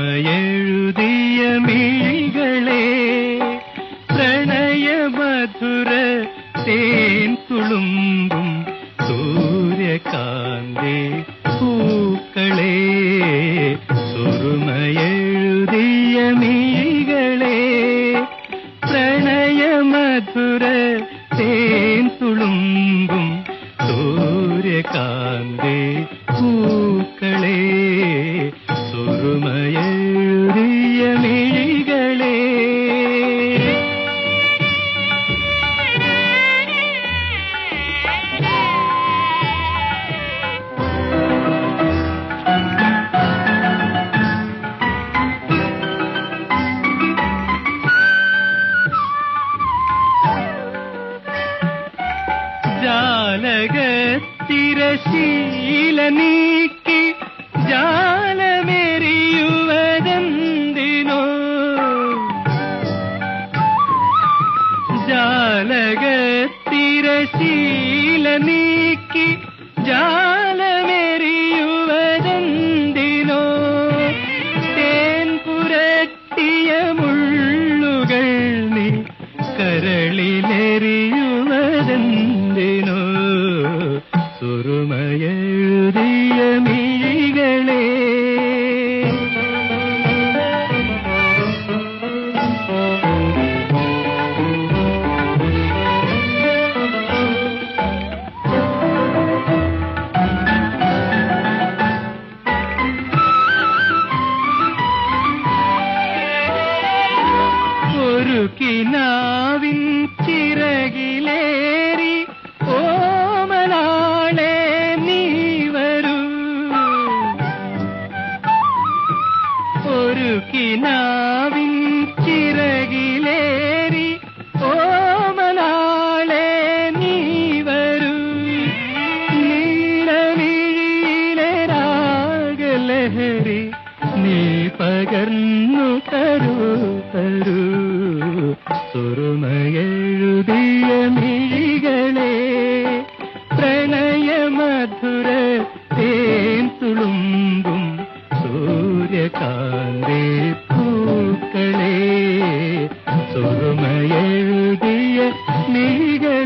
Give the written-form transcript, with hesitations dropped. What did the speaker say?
സുറുമയെഴുതിയ മിഴികളെ പ്രണയമധുര തേൻ തുളുമ്പും സൂര്യകാന്തി പൂക്കളെ സുറുമയെഴുതിയ മിഴികളെ പ്രണയമധുര തേൻ തുളുമ്പും സൂര്യകാന്തി പൂക്കളെ സുറുമയെഴുതിയ മിഴികളെ ജാലകത്തിരശീല നീക്കി ജാലമെറിയുവതെന്തിനോ ജാലകത്തിരശീല നീക്കി ജാലമെറിയുവതെന്തിനോ തേൻ പുരട്ടിയ മുള്ളുകൾ നീ കരളിലെറിയുവതെന്തിനോ സുറുമയെഴുതിയ മിഴികളെ ഒരു കിനാവിൻ ചിറകിലേറി ഓമനാളെ നീ വരൂ ഒരു കിനാവിൻ ചിറകിലേറി ഓമനാളെ നീ വരൂ നീലമിഴിയിലെ രാഗലഹരി നീ പകർന്നു തരൂ തരൂ സുറുമയെഴുതിയ മിഴികളെ പ്രണയമധുര തേൻ തുളുമ്പും സൂര്യകാന്തി പൂക്കളെ സുറുമയെഴുതിയ മിഴികളെ